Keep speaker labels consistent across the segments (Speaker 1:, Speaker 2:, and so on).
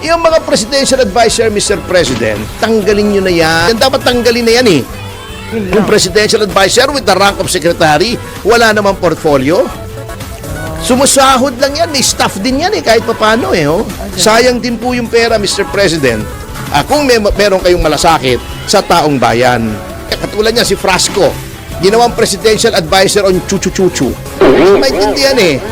Speaker 1: Yung mga presidential advisor, Mr. President, tanggalin nyo na yan. Dapat tanggalin na yan eh. Yung presidential advisor with the rank of secretary, wala namang portfolio. Sumusahod lang yan. May staff din yan eh, kahit papano eh. Oh. Sayang din po yung pera, Mr. President. Kung meron kayong malasakit sa taong bayan. Katulad niya si Frasco, ginawang presidential advisor on chuchu-chuchu. Maintindihan eh.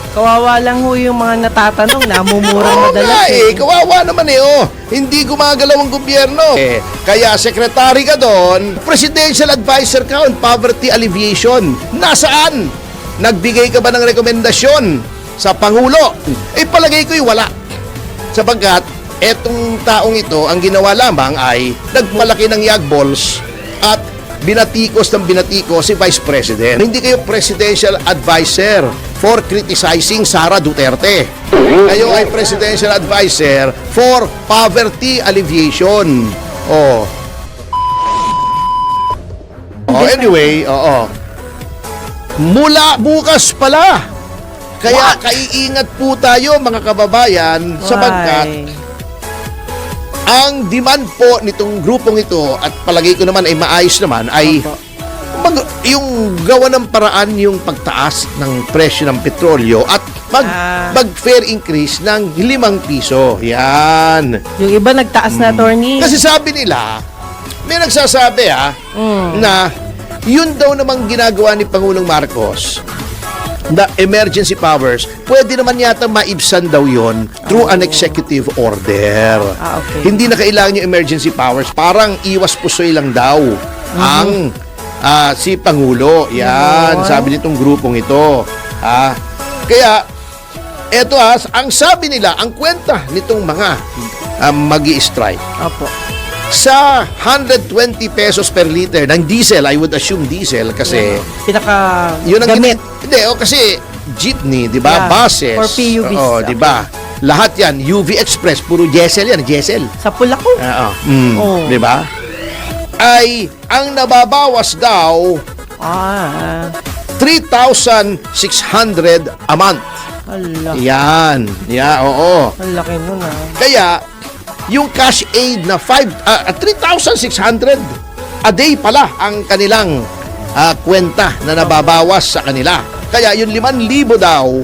Speaker 2: Kawawa lang ho yung mga natatanong, namumurang madalas.
Speaker 1: Kawawa naman eh, oh. Hindi gumagalaw ang gobyerno. Kaya secretary ka doon, presidential advisor ka on poverty alleviation. Nasaan? Nagbigay ka ba ng rekomendasyon sa Pangulo? Palagay ko'y wala. Sapagkat, etong taong ito, ang ginawa lamang ay nagmalaki ng yagballs at binatikos ng binatikos si Vice President. Hindi kayo presidential advisor for criticizing Sara Duterte. Kayo ay presidential advisor for poverty alleviation. Anyway, mula bukas pala. Kaya kaiingat po tayo mga kababayan sapagkat ang demand po nitong grupong ito at palagay ko naman ay maayos naman ay yung gawa ng paraan yung pagtaas ng presyo ng petrolyo at mag-fair increase ng 5 piso. Yan.
Speaker 2: Yung iba nagtaas na, attorney.
Speaker 1: Kasi sabi nila, may nagsasabi na yun daw namang ginagawa ni Pangulong Marcos na emergency powers, pwede naman yata maibsan daw yon through an executive order.
Speaker 2: Okay.
Speaker 1: Hindi na kailangan yung emergency powers. Parang iwas pusoy lang daw ang si Pangulo. Yan, sabi nitong grupong ito. Kaya, eto ang sabi nila, ang kwenta nitong mga magi-strike.
Speaker 2: Opo.
Speaker 1: Sa 120 pesos per liter ng diesel, I would assume diesel kasi yun ang
Speaker 2: gamit.
Speaker 1: Hindi, kasi jeepney, 'di ba?
Speaker 2: Yeah,
Speaker 1: Buses.
Speaker 2: for PUVs.
Speaker 1: 'di ba? Lahat 'yan, UV Express, puro diesel 'yan, diesel.
Speaker 2: Sa pula ko.
Speaker 1: 'Di ba? Ay ang nababawas daw 3,600 a month.
Speaker 2: Hala.
Speaker 1: Yan. Oo.
Speaker 2: Ang laki mo na.
Speaker 1: Kaya yung cash aid na 3,600 a day pala ang kanilang kwenta na nababawas sa kanila. Kaya yung 5,000 daw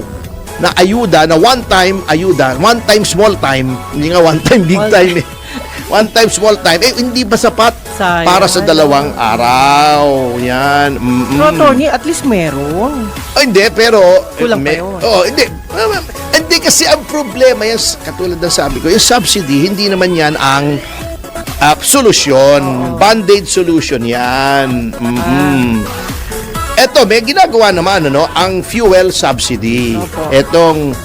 Speaker 1: na ayuda, na one-time ayuda, one-time small time, hindi nga one-time big time eh. One-time small time, hindi ba sapat para sa 2 araw? Yan.
Speaker 2: Pero attorney, at least meron.
Speaker 1: Hindi, pero
Speaker 2: kulang pa yun.
Speaker 1: Hindi kasi ang problema yan, katulad ng sabi ko, yung subsidy, hindi naman yan ang solusyon. Band-aid solution yan. Eto, may ginagawa naman ang fuel subsidy. Etong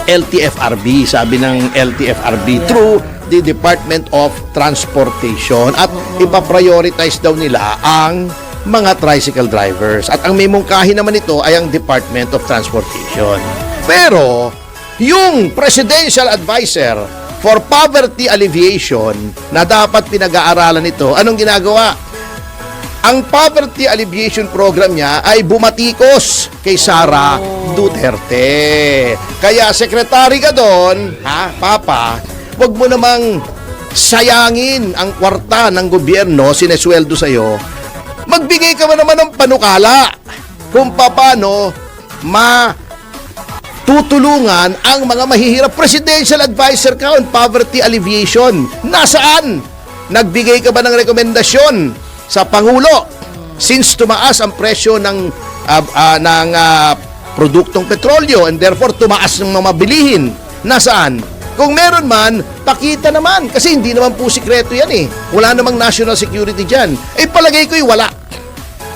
Speaker 1: LTFRB, sabi ng LTFRB, through the Department of Transportation. At ipaprioritize daw nila ang mga tricycle drivers. At ang may mungkahi naman ito ay ang Department of Transportation. Pero, yung Presidential Advisor for Poverty Alleviation na dapat pinag-aaralan ito, anong ginagawa? Ang Poverty Alleviation Program niya ay bumatikos kay Sara Duterte. Kaya, sekretary ka doon, Papa, wag mo namang sayangin ang kwarta ng gobyerno, sinesweldo sa'yo. Magbigay ka naman ng panukala kung paano tutulungan ang mga mahihirap. Presidential advisor ka on poverty alleviation. Nasaan? Nagbigay ka ba ng rekomendasyon sa Pangulo since tumaas ang presyo ng produktong petrolyo and therefore tumaas ng mga bilihin? Nasaan? Kung meron man, pakita naman. Kasi hindi naman po sikreto yan eh. Wala namang national security dyan. Palagay ko'y wala.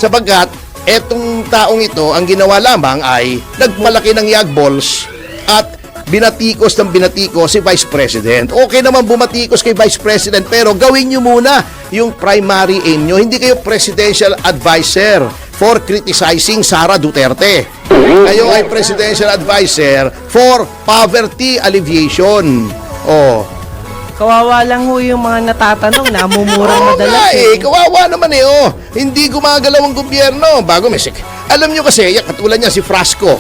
Speaker 1: Sapagkat, etong taong ito, ang ginawa lamang ay nagmalaki ng yagballs at binatikos ng binatikos si Vice President. Okay naman bumatikos kay Vice President, pero gawin nyo muna yung primary aim nyo. Hindi kayo presidential advisor for criticizing Sara Duterte. Kayo ay presidential advisor for poverty alleviation.
Speaker 2: Kawawa lang ho yung mga natatanong, namumurang madalas.
Speaker 1: Kawawa naman Hindi gumagalaw ang gobyerno. Alam nyo kasi, katulad niya si Frasco,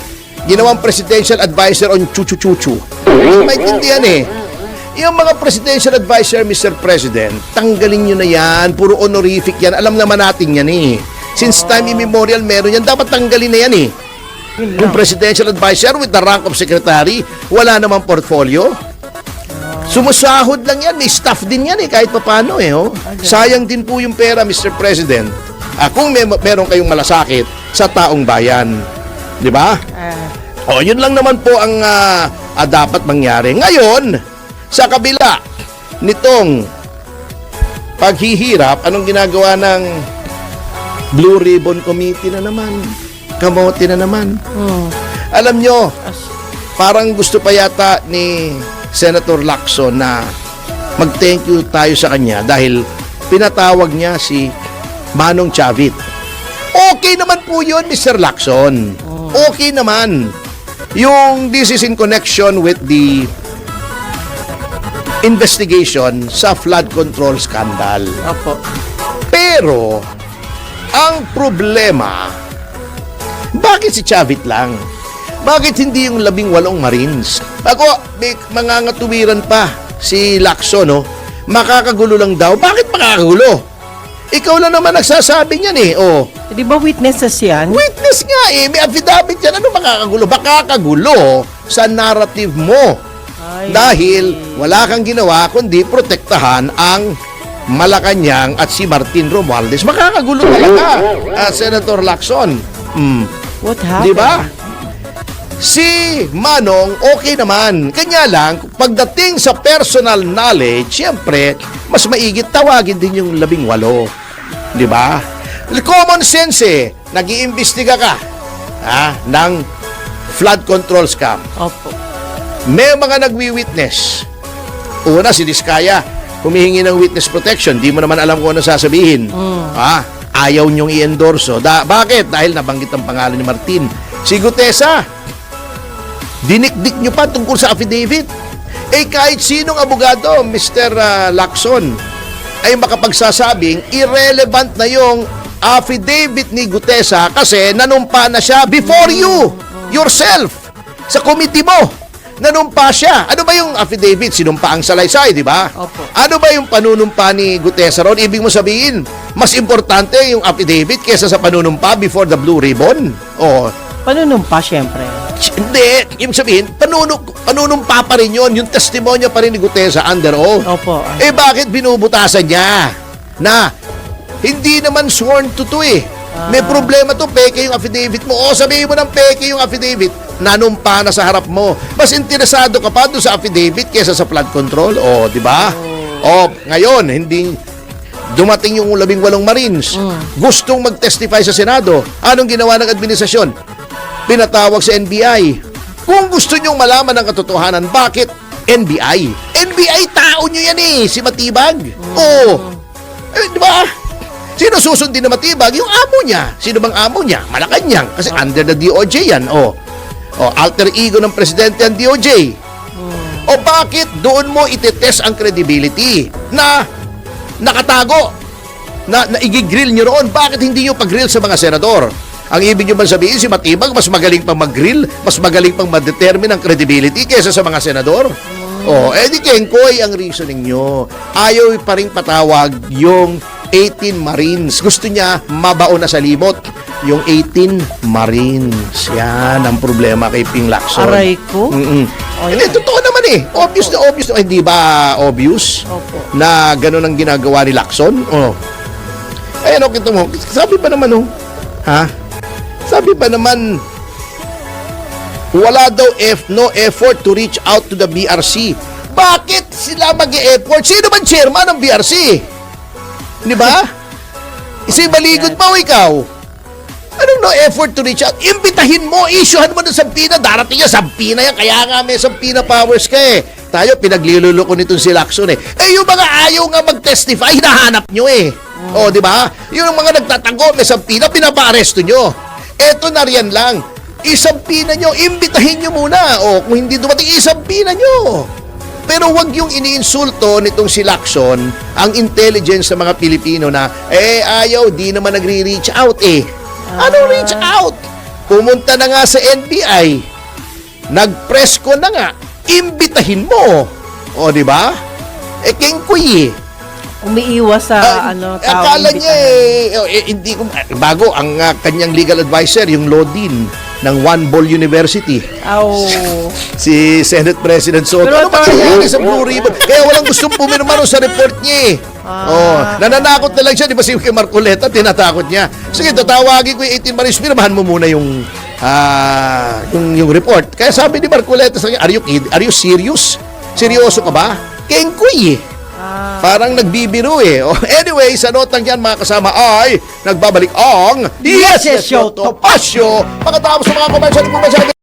Speaker 1: ginawang presidential advisor on chuchu-chuchu. Maintindihan eh. Yung mga presidential advisor, Mr. President, tanggalin nyo na yan. Puro honorific yan. Alam naman natin yan eh. Since time immemorial, meron yan. Dapat tanggalin na yan eh. Yung presidential advisor with the rank of secretary, wala namang portfolio. Sumusahod lang yan. May staff din yan eh, kahit papano eh. Oh. Sayang din po yung pera, Mr. President. Kung meron kayong malasakit sa taong bayan. Di ba? Yun lang naman po ang dapat mangyari. Ngayon, sa kabila nitong paghihirap, anong ginagawa ng Blue Ribbon Committee na naman? Kamote na naman. Alam nyo, parang gusto pa yata ni Senator Lacson na mag-thank you tayo sa kanya dahil pinatawag niya si Manong Chavit. Okay naman po yun, Mr. Lacson. Okay naman. Yung this is in connection with the investigation sa flood control scandal.
Speaker 2: Opo.
Speaker 1: Pero, ang problema, bakit si Chavit lang? Bakit hindi yung 18 Marines? Ako, may mangangatuwiran pa si Lacson, no? Makakagulo lang daw. Bakit makakagulo? Ikaw lang naman nagsasabi niyan eh. Oh.
Speaker 2: Di ba witnesses yan?
Speaker 1: Witness nga eh. May affidavit yan. Ano makakagulo? Makakagulo sa narrative mo.
Speaker 2: Ay.
Speaker 1: Dahil wala kang ginawa kundi protektahan ang Malacanang at si Martin Romualdez. Makakagulo talaga, Senator Lacson.
Speaker 2: What happened?
Speaker 1: Di ba? Si Manong, okay naman. Kanya lang, pagdating sa personal knowledge, siyempre, mas maigit tawagin din yung 18. Di ba? Common sense eh. Nag-iimbestiga ka ng flood control scam.
Speaker 2: Opo.
Speaker 1: May mga nagwi-witness. Una, si Diskaya, humihingi ng witness protection. Di mo naman alam kung ano sasabihin. Ayaw niyong i-endorso. Bakit? Dahil nabanggit ang pangalan ni Martin. Si Gutesa, dinikdik niyo pa tungkol sa affidavit. Kahit sinong abogado, Mr. Lacson, ay makapagsasabing irrelevant na yung affidavit ni Gutesa kasi nanumpa na siya before you, yourself, sa committee mo. Nanumpa siya. Ano ba yung affidavit? Sinumpa ang salaysay, di ba?
Speaker 2: Opo.
Speaker 1: Ano ba yung panunumpa ni Gutesa ron? Ibig mo sabihin, mas importante yung affidavit kesa sa panunumpa before the Blue Ribbon?
Speaker 2: Panunumpa, syempre.
Speaker 1: Hindi. Ibig sabihin, panunumpa pa rin yun. Yung testimonya pa rin ni Gutesa under oath.
Speaker 2: Opo.
Speaker 1: Bakit binubutasan niya? Na, hindi naman sworn to eh. May problema to, peke yung affidavit mo. Sabihin mo ng peke yung affidavit, nanumpa na sa harap mo. Mas interesado ka pa doon sa affidavit kesa sa flood control. Di ba? Ngayon, hindi dumating yung 18 Marines. Gustong mag-testify sa Senado. Anong ginawa ng administrasyon? Pinatawag sa NBI. Kung gusto nyong malaman ang katotohanan, bakit NBI? NBI, tao nyo yan eh, si Matibag. Di ba? Sino susundin na Matibag? Yung amo niya. Sino bang amo niya? Malacanang. Kasi under the DOJ yan. Alter ego ng presidente ang DOJ. Bakit doon mo itetest ang credibility na nakatago? Na igigrill nyo roon? Bakit hindi nyo pag-grill sa mga senador? Ang ibig nyo ba sabihin, si Matibag mas magaling pang mag-grill, mas magaling pang ma-determine ang credibility kesa sa mga senador? Di Kengkoy ang reasoning nyo. Ayaw pa rin patawag yung 18 Marines. Gusto niya mabaon na sa limot yung 18 Marines. Yan ang problema kay Ping Lacson.
Speaker 2: Aray ko?
Speaker 1: Hindi, totoo naman eh. Obvious na obvious. Hindi ba obvious?
Speaker 2: Opo.
Speaker 1: Na ganun ang ginagawa ni Lacson? Kita mo. Sabi pa naman Sabi pa naman, wala daw no effort to reach out to the BRC. Bakit sila mag-e-effort? Sino man chairman ng BRC? Di ba? Si Baligod ba o ikaw? Anong no effort to reach out? Imbitahin mo, issuehan mo ng sampina. Darating yan, sampina yan. Kaya nga may sampina powers ka eh. Tayo, pinagliluloko nitong si Lacson eh. Yung mga ayaw nga mag-testify, hinahanap nyo eh. Di ba? Yung mga nagtatago, may sampina, pinapa-aresto nyo. Eto na riyan lang. Isampina nyo, imbitahin nyo muna. Kung hindi dumating, isampina nyo. Pero wag yung iniinsulto nitong si Lacson ang intelligence ng mga Pilipino na ayaw, di naman nagre-reach out eh. Anong reach out? Pumunta na nga sa NBI. nag-press ko na nga, imbitahin mo. O, di ba? Kengkoy
Speaker 2: Umiiwas sa tao.
Speaker 1: akala niya hindi ko, bago ang kanyang legal advisor, yung law dean ng One Ball University, si Senate President Soto.
Speaker 2: Pero
Speaker 1: Ano ba nangyari sa Blue Ribbon? Kaya walang gustong pumirma sa report niya nananakot na lang siya. Di ba si Marcoleta, tinatakot niya. Sige, tatawagin ko yung 18 Maris, pirmahan mo muna yung report. Kaya sabi ni Marcoleta sa kanya, are you serious? Seryoso ka ba? Kengkoy Parang nagbibiro Anyway, sa notang yan mga kasama ay nagbabalik ang
Speaker 2: Yes, Yes Show,
Speaker 1: Topasyo. Pagkatapos sa mga commercial,